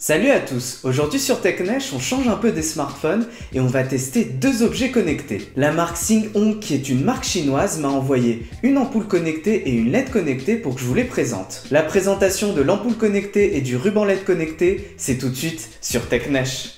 Salut à tous, aujourd'hui sur TechNesh, on change un peu des smartphones et on va tester deux objets connectés. La marque Xinghong, qui est une marque chinoise, m'a envoyé une ampoule connectée et une LED connectée pour que je vous les présente. La présentation de l'ampoule connectée et du ruban LED connecté, c'est tout de suite sur TechNesh.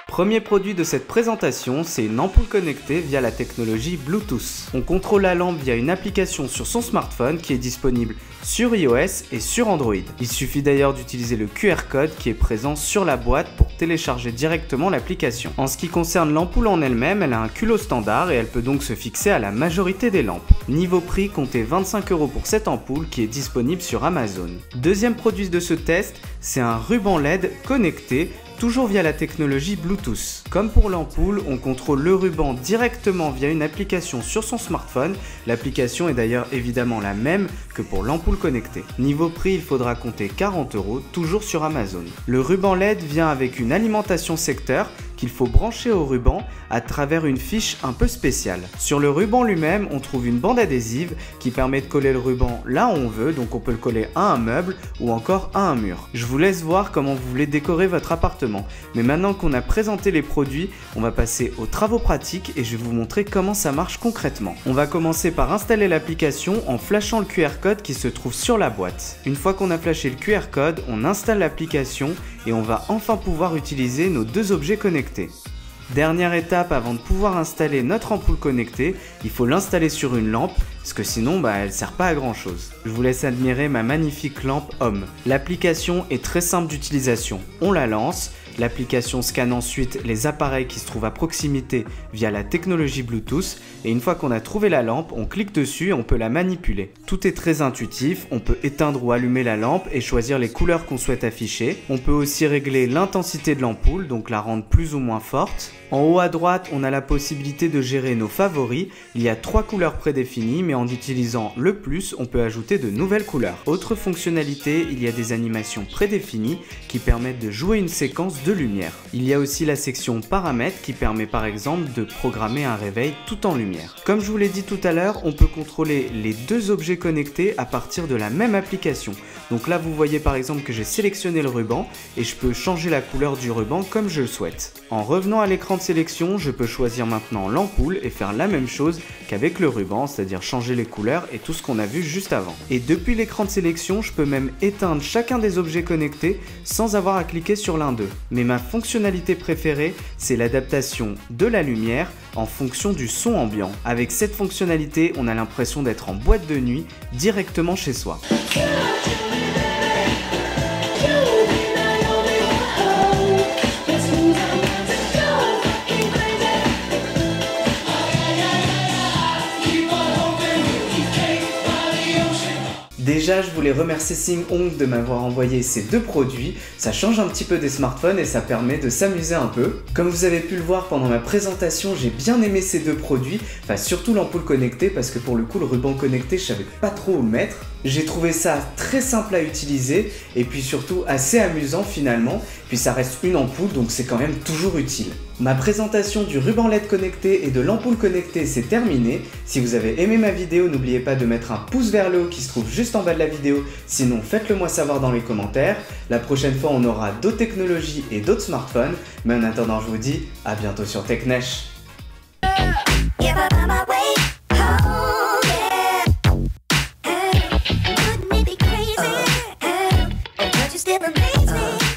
Premier produit de cette présentation, c'est une ampoule connectée via la technologie Bluetooth. On contrôle la lampe via une application sur son smartphone qui est disponible sur iOS et sur Android. Il suffit d'ailleurs d'utiliser le QR code qui est présent sur la boîte pour télécharger directement l'application. En ce qui concerne l'ampoule en elle-même, elle a un culot standard et elle peut donc se fixer à la majorité des lampes. Niveau prix, comptez 25 € pour cette ampoule qui est disponible sur Amazon. Deuxième produit de ce test, c'est un ruban LED connecté toujours via la technologie Bluetooth. Comme pour l'ampoule, on contrôle le ruban directement via une application sur son smartphone. L'application est d'ailleurs évidemment la même que pour l'ampoule connectée. Niveau prix, il faudra compter 40 €, toujours sur Amazon. Le ruban LED vient avec une alimentation secteur qu'il faut brancher au ruban à travers une fiche un peu spéciale. Sur le ruban lui-même, on trouve une bande adhésive qui permet de coller le ruban là où on veut, donc on peut le coller à un meuble ou encore à un mur. Je vous laisse voir comment vous voulez décorer votre appartement, mais maintenant qu'on a présenté les produits, on va passer aux travaux pratiques et je vais vous montrer comment ça marche concrètement. On va commencer par installer l'application en flashant le QR code qui se trouve sur la boîte. Une fois qu'on a flashé le QR code, on installe l'application et on va enfin pouvoir utiliser nos deux objets connectés. Dernière étape avant de pouvoir installer notre ampoule connectée, il faut l'installer sur une lampe parce que sinon elle ne sert pas à grand chose. Je vous laisse admirer ma magnifique lampe Home. L'application est très simple d'utilisation. On la lance, l'application scanne ensuite les appareils qui se trouvent à proximité via la technologie Bluetooth et une fois qu'on a trouvé la lampe, on clique dessus et on peut la manipuler. Tout est très intuitif, on peut éteindre ou allumer la lampe et choisir les couleurs qu'on souhaite afficher. On peut aussi régler l'intensité de l'ampoule, donc la rendre plus ou moins forte. En haut à droite, on a la possibilité de gérer nos favoris. Il y a 3 couleurs prédéfinies, mais en utilisant le plus, on peut ajouter de nouvelles couleurs. Autre fonctionnalité, il y a des animations prédéfinies qui permettent de jouer une séquence de lumière. Il y a aussi la section paramètres qui permet par exemple de programmer un réveil tout en lumière. Comme je vous l'ai dit tout à l'heure, on peut contrôler les deux objets connectés à partir de la même application. Donc là, vous voyez par exemple que j'ai sélectionné le ruban et je peux changer la couleur du ruban comme je le souhaite. En revenant à l'écran de sélection, je peux choisir maintenant l'ampoule et faire la même chose qu'avec le ruban, c'est-à-dire changer les couleurs et tout ce qu'on a vu juste avant. Et depuis l'écran de sélection, je peux même éteindre chacun des objets connectés sans avoir à cliquer sur l'un d'eux. Mais ma fonctionnalité préférée, c'est l'adaptation de la lumière en fonction du son ambiant. Avec cette fonctionnalité, on a l'impression d'être en boîte de nuit directement chez soi. Déjà, je voulais remercier Xinghong de m'avoir envoyé ces deux produits. Ça change un petit peu des smartphones et ça permet de s'amuser un peu. Comme vous avez pu le voir pendant ma présentation, j'ai bien aimé ces deux produits, enfin surtout l'ampoule connectée parce que pour le coup le ruban connecté, je savais pas trop où le mettre. J'ai trouvé ça très simple à utiliser et puis surtout assez amusant finalement. Puis ça reste une ampoule donc c'est quand même toujours utile. Ma présentation du ruban LED connecté et de l'ampoule connectée c'est terminé. Si vous avez aimé ma vidéo, n'oubliez pas de mettre un pouce vers le haut qui se trouve juste en bas de la vidéo. Sinon faites-le moi savoir dans les commentaires. La prochaine fois on aura d'autres technologies et d'autres smartphones. Mais en attendant je vous dis à bientôt sur TechNesh. Still amaze me.